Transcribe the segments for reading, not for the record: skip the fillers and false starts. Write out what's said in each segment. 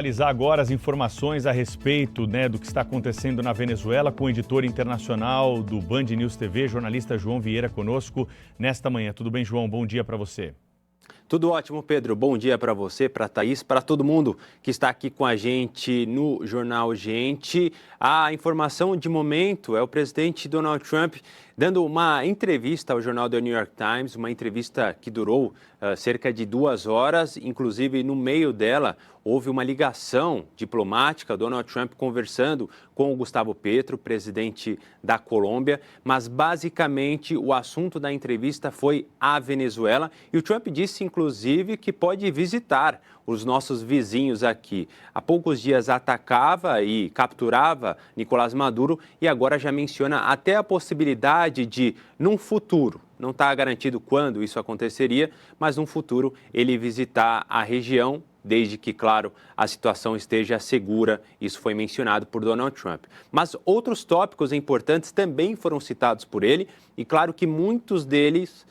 Analisar agora as informações a respeito do que está acontecendo na Venezuela com o editor internacional do Band News TV, jornalista João Vieira, conosco nesta manhã. Tudo bem, João? Bom dia para você. Tudo ótimo, Pedro. Bom dia para você, para a Thaís, para todo mundo que está aqui com a gente no Jornal Gente. A informação de momento é o presidente Donald Trump dando uma entrevista ao jornal The New York Times, uma entrevista que durou cerca de 2 horas, inclusive no meio dela houve uma ligação diplomática, Donald Trump conversando com o Gustavo Petro, presidente da Colômbia, mas basicamente o assunto da entrevista foi a Venezuela e o Trump disse inclusive que pode visitar os nossos vizinhos aqui. Há poucos dias atacava e capturava Nicolás Maduro e agora já menciona até a possibilidade de, num futuro, não está garantido quando isso aconteceria, mas num futuro ele visitar a região, desde que, claro, a situação esteja segura. Isso foi mencionado por Donald Trump. Mas outros tópicos importantes também foram citados por ele e, claro, que muitos deles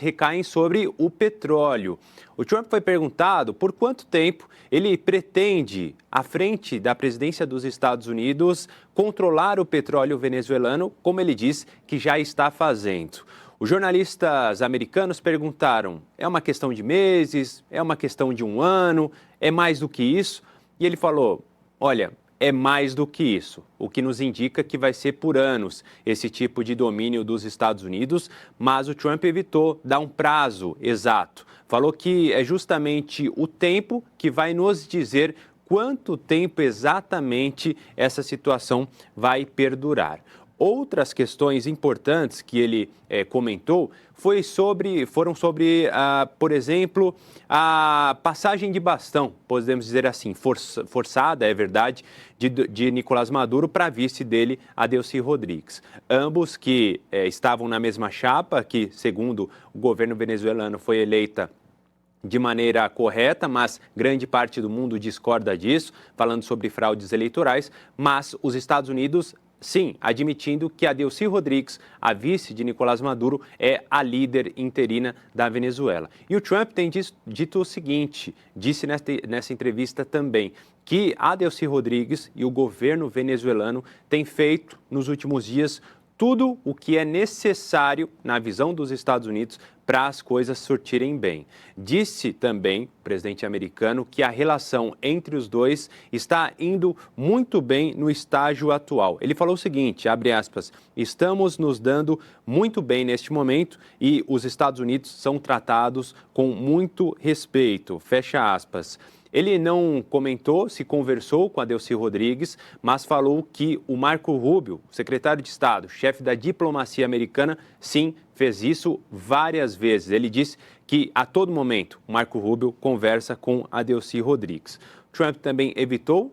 recaem sobre o petróleo. O Trump foi perguntado por quanto tempo ele pretende, à frente da presidência dos Estados Unidos, controlar o petróleo venezuelano, como ele diz que já está fazendo. Os jornalistas americanos perguntaram, é uma questão de meses, é uma questão de 1 ano, é mais do que isso? E ele falou, olha, é mais do que isso, o que nos indica que vai ser por anos esse tipo de domínio dos Estados Unidos, mas o Trump evitou dar um prazo exato. Falou que é justamente o tempo que vai nos dizer quanto tempo exatamente essa situação vai perdurar. Outras questões importantes que ele comentou foram sobre, por exemplo, a passagem de bastão, podemos dizer assim, forçada, é verdade, de Nicolás Maduro para vice dele, Delcy Rodrigues. Ambos que estavam na mesma chapa, que, segundo o governo venezuelano, foi eleita de maneira correta, mas grande parte do mundo discorda disso, falando sobre fraudes eleitorais, mas os Estados Unidos, sim, admitindo que Delcy Rodrigues, a vice de Nicolás Maduro, é a líder interina da Venezuela. E o Trump tem dito o seguinte, disse nessa entrevista também, que Delcy Rodrigues e o governo venezuelano têm feito nos últimos dias tudo o que é necessário, na visão dos Estados Unidos, para as coisas surtirem bem. Disse também o presidente americano que a relação entre os dois está indo muito bem no estágio atual. Ele falou o seguinte, abre aspas, estamos nos dando muito bem neste momento e os Estados Unidos são tratados com muito respeito, fecha aspas. Ele não comentou se conversou com Delcy Rodrigues, mas falou que o Marco Rubio, secretário de Estado, chefe da diplomacia americana, sim, fez isso várias vezes. Ele disse que a todo momento o Marco Rubio conversa com Delcy Rodrigues. Trump também evitou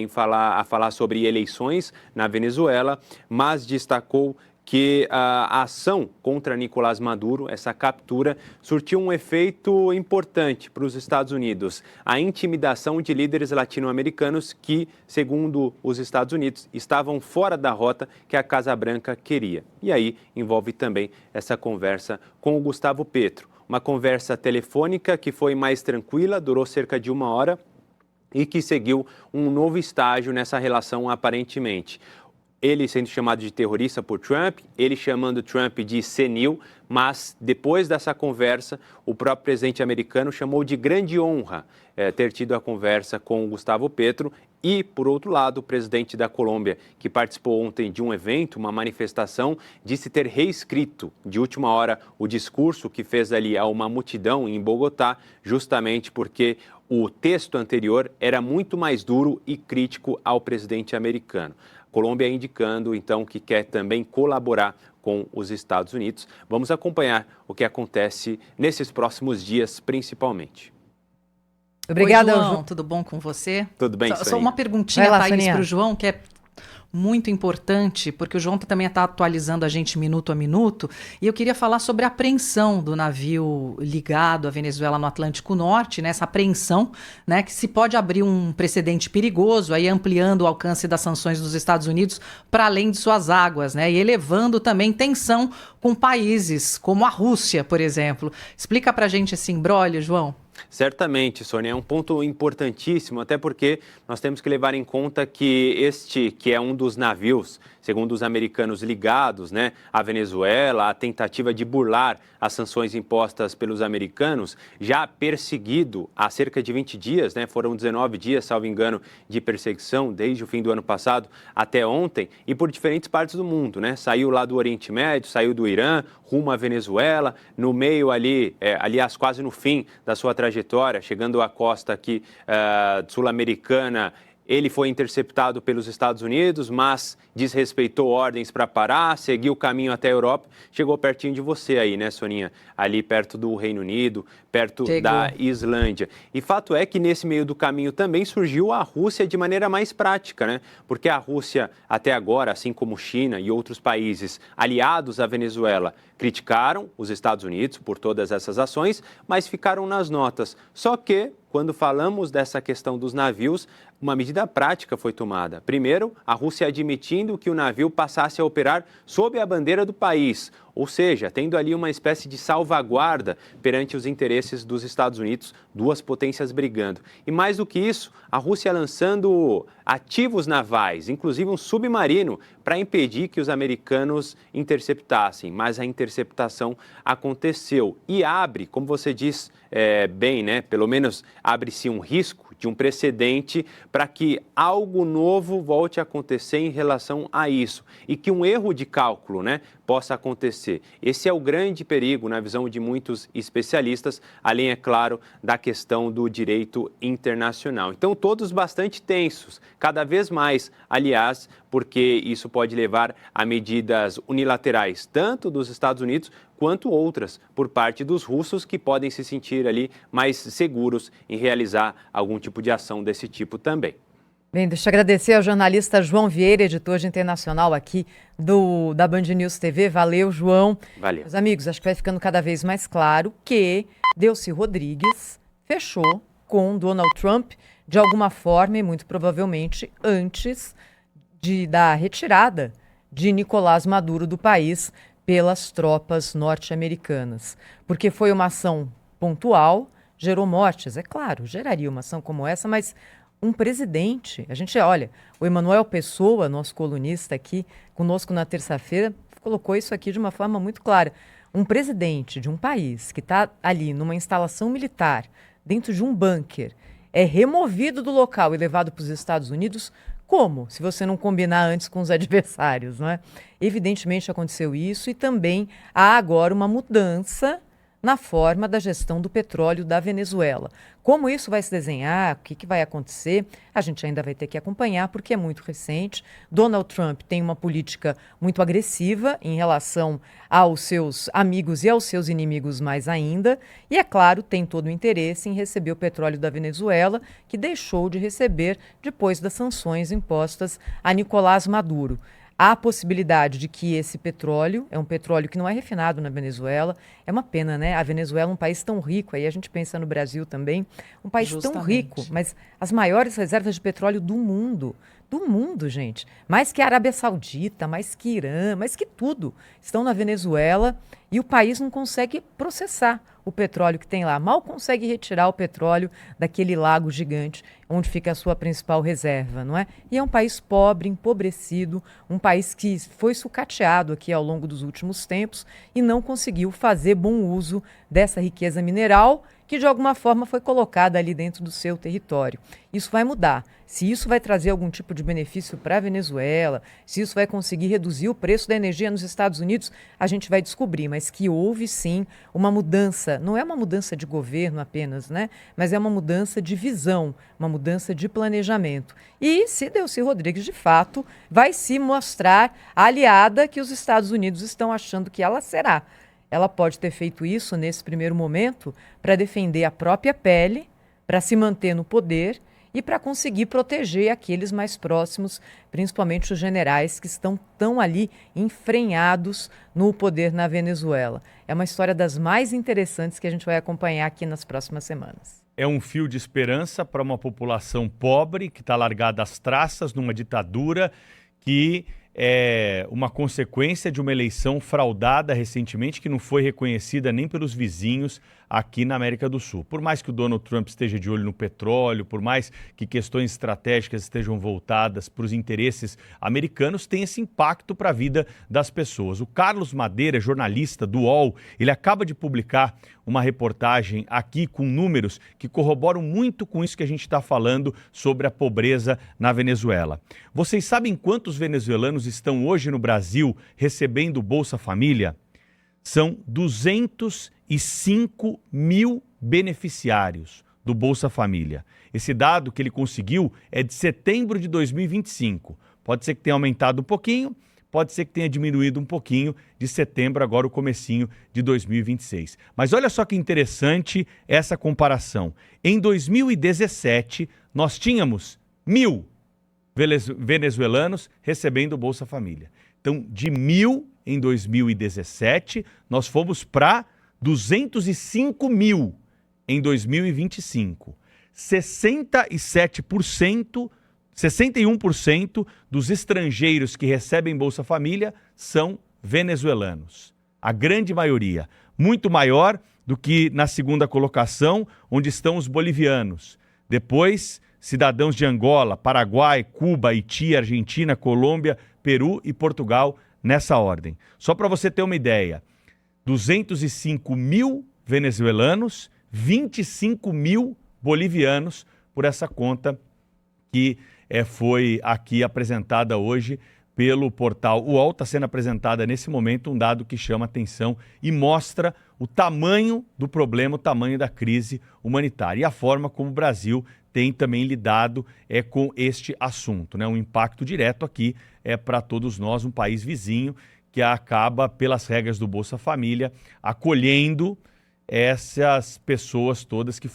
falar sobre eleições na Venezuela, mas destacou que a ação contra Nicolás Maduro, essa captura, surtiu um efeito importante para os Estados Unidos. A intimidação de líderes latino-americanos que, segundo os Estados Unidos, estavam fora da rota que a Casa Branca queria. E aí envolve também essa conversa com o Gustavo Petro. Uma conversa telefônica que foi mais tranquila, durou cerca de 1 hora e que seguiu um novo estágio nessa relação aparentemente. Ele sendo chamado de terrorista por Trump, ele chamando Trump de senil, mas depois dessa conversa, o próprio presidente americano chamou de grande honra ter tido a conversa com o Gustavo Petro e, por outro lado, o presidente da Colômbia, que participou ontem de um evento, uma manifestação, disse ter reescrito de última hora o discurso que fez ali a uma multidão em Bogotá, justamente porque o texto anterior era muito mais duro e crítico ao presidente americano. Colômbia indicando, então, que quer também colaborar com os Estados Unidos. Vamos acompanhar o que acontece nesses próximos dias, principalmente. Obrigada, João. Tudo bom com você? Tudo bem, Só uma perguntinha, Thaís, para o João, que é muito importante, porque o João também está atualizando a gente minuto a minuto, e eu queria falar sobre a apreensão do navio ligado à Venezuela no Atlântico Norte, né, essa apreensão, né, que se pode abrir um precedente perigoso, aí ampliando o alcance das sanções dos Estados Unidos para além de suas águas, né, e elevando também tensão com países como a Rússia, por exemplo. Explica para a gente esse imbróglio, João. Certamente, Sônia, é um ponto importantíssimo, até porque nós temos que levar em conta que este, que é um dos navios, segundo os americanos, ligados, né, à Venezuela, a tentativa de burlar as sanções impostas pelos americanos, já perseguido há cerca de 20 dias, né, foram 19 dias, salvo engano, de perseguição, desde o fim do ano passado até ontem, e por diferentes partes do mundo, né, saiu lá do Oriente Médio, saiu do Irã, rumo à Venezuela, no meio ali, aliás, quase no fim da sua trajetória, chegando à costa aqui sul-americana, ele foi interceptado pelos Estados Unidos, mas desrespeitou ordens para parar, seguiu o caminho até a Europa, chegou pertinho de você aí, né, Soninha? Ali perto do Reino Unido, perto da Islândia. E fato é que nesse meio do caminho também surgiu a Rússia de maneira mais prática, né? Porque a Rússia, até agora, assim como China e outros países aliados à Venezuela, criticaram os Estados Unidos por todas essas ações, mas ficaram nas notas. Só que, quando falamos dessa questão dos navios, uma medida prática foi tomada. Primeiro, a Rússia admitindo que o navio passasse a operar sob a bandeira do país, ou seja, tendo ali uma espécie de salvaguarda perante os interesses dos Estados Unidos, duas potências brigando. E mais do que isso, a Rússia lançando ativos navais, inclusive um submarino, para impedir que os americanos interceptassem. Mas a interceptação aconteceu e abre, como você diz bem, né? Pelo menos abre-se um risco de um precedente para que algo novo volte a acontecer em relação a isso e que um erro de cálculo, né, possa acontecer. Esse é o grande perigo, na visão de muitos especialistas, além, é claro, da questão do direito internacional. Então, todos bastante tensos, cada vez mais, aliás, porque isso pode levar a medidas unilaterais, tanto dos Estados Unidos quanto outras por parte dos russos, que podem se sentir ali mais seguros em realizar algum tipo de ação desse tipo também. Bem, deixa eu agradecer ao jornalista João Vieira, editor de internacional aqui da Band News TV. Valeu, João. Valeu. Meus amigos, acho que vai ficando cada vez mais claro que Delcy Rodrigues fechou com Donald Trump de alguma forma e muito provavelmente antes da retirada de Nicolás Maduro do país pelas tropas norte-americanas. Porque foi uma ação pontual, gerou mortes, é claro, geraria uma ação como essa, mas um presidente, olha, o Emanuel Pessoa, nosso colunista aqui, conosco na terça-feira, colocou isso aqui de uma forma muito clara. Um presidente de um país que está ali numa instalação militar, dentro de um bunker, é removido do local e levado para os Estados Unidos, como? Se você não combinar antes com os adversários, não é? Evidentemente aconteceu isso e também há agora uma mudança na forma da gestão do petróleo da Venezuela. Como isso vai se desenhar, o que vai acontecer, a gente ainda vai ter que acompanhar, porque é muito recente. Donald Trump tem uma política muito agressiva em relação aos seus amigos e aos seus inimigos mais ainda, e, é claro, tem todo o interesse em receber o petróleo da Venezuela, que deixou de receber depois das sanções impostas a Nicolás Maduro. Há a possibilidade de que esse petróleo, é um petróleo que não é refinado na Venezuela, é uma pena, né? A Venezuela é um país tão rico, aí a gente pensa no Brasil também, um país tão rico, mas as maiores reservas de petróleo do mundo, gente, mais que a Arábia Saudita, mais que Irã, mais que tudo, estão na Venezuela e o país não consegue processar o petróleo que tem lá, mal consegue retirar o petróleo daquele lago gigante onde fica a sua principal reserva, não é? E é um país pobre, empobrecido, um país que foi sucateado aqui ao longo dos últimos tempos e não conseguiu fazer bom uso dessa riqueza mineral que de alguma forma foi colocada ali dentro do seu território. Isso vai mudar. Se isso vai trazer algum tipo de benefício para a Venezuela, se isso vai conseguir reduzir o preço da energia nos Estados Unidos, a gente vai descobrir, mas que houve sim uma mudança, não é uma mudança de governo apenas, né? Mas é uma mudança de visão, uma mudança de planejamento. E se Delcy Rodrigues, de fato, vai se mostrar a aliada que os Estados Unidos estão achando que ela será. Ela pode ter feito isso nesse primeiro momento para defender a própria pele, para se manter no poder e para conseguir proteger aqueles mais próximos, principalmente os generais que estão tão ali enfrenhados no poder na Venezuela. É uma história das mais interessantes que a gente vai acompanhar aqui nas próximas semanas. É um fio de esperança para uma população pobre que está largada às traças numa ditadura que é uma consequência de uma eleição fraudada recentemente que não foi reconhecida nem pelos vizinhos aqui na América do Sul. Por mais que o Donald Trump esteja de olho no petróleo, por mais que questões estratégicas estejam voltadas para os interesses americanos, tem esse impacto para a vida das pessoas. O Carlos Madeira, jornalista do UOL, ele acaba de publicar uma reportagem aqui com números que corroboram muito com isso que a gente está falando sobre a pobreza na Venezuela. Vocês sabem quantos venezuelanos estão hoje no Brasil recebendo o Bolsa Família? São 205 mil beneficiários do Bolsa Família. Esse dado que ele conseguiu é de setembro de 2025. Pode ser que tenha aumentado um pouquinho, pode ser que tenha diminuído um pouquinho de setembro, agora o comecinho de 2026. Mas olha só que interessante essa comparação. Em 2017, nós tínhamos 1.000 venezuelanos recebendo o Bolsa Família. Então, de 1.000 em 2017, nós fomos para 205 mil em 2025. 61% dos estrangeiros que recebem Bolsa Família são venezuelanos. A grande maioria, muito maior do que na segunda colocação, onde estão os bolivianos. Depois, cidadãos de Angola, Paraguai, Cuba, Haiti, Argentina, Colômbia, Peru e Portugal, nessa ordem. Só para você ter uma ideia, 205 mil venezuelanos, 25 mil bolivianos, por essa conta que foi aqui apresentada hoje pelo portal UOL. Está sendo apresentada nesse momento um dado que chama atenção e mostra o tamanho do problema, o tamanho da crise humanitária e a forma como o Brasil tem também lidado com este assunto, né? Um impacto direto aqui para todos nós, um país vizinho que acaba, pelas regras do Bolsa Família, acolhendo essas pessoas todas que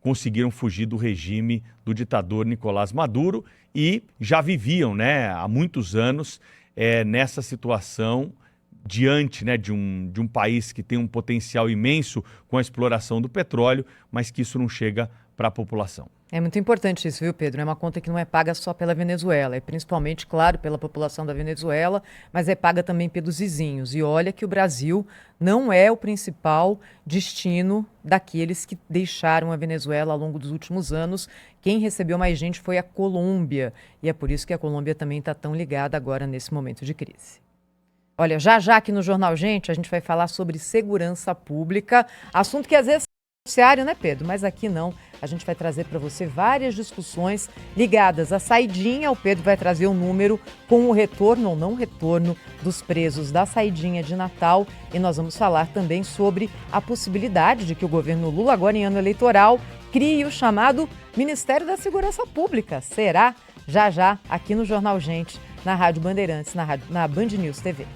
conseguiram fugir do regime do ditador Nicolás Maduro e já viviam, né, há muitos anos nessa situação diante, né, de um país que tem um potencial imenso com a exploração do petróleo, mas que isso não chega para a população. É muito importante isso, viu, Pedro? É uma conta que não é paga só pela Venezuela, é principalmente, claro, pela população da Venezuela, mas é paga também pelos vizinhos. E olha que o Brasil não é o principal destino daqueles que deixaram a Venezuela ao longo dos últimos anos. Quem recebeu mais gente foi a Colômbia, e é por isso que a Colômbia também está tão ligada agora nesse momento de crise. Olha, já aqui no Jornal Gente, a gente vai falar sobre segurança pública, assunto que às vezes é noticiário, né, Pedro? Mas aqui não. A gente vai trazer para você várias discussões ligadas à saidinha. O Pedro vai trazer um número com o retorno ou não retorno dos presos da saidinha de Natal. E nós vamos falar também sobre a possibilidade de que o governo Lula, agora em ano eleitoral, crie o chamado Ministério da Segurança Pública. Será? Já aqui no Jornal Gente, na Rádio Bandeirantes, na Band News TV.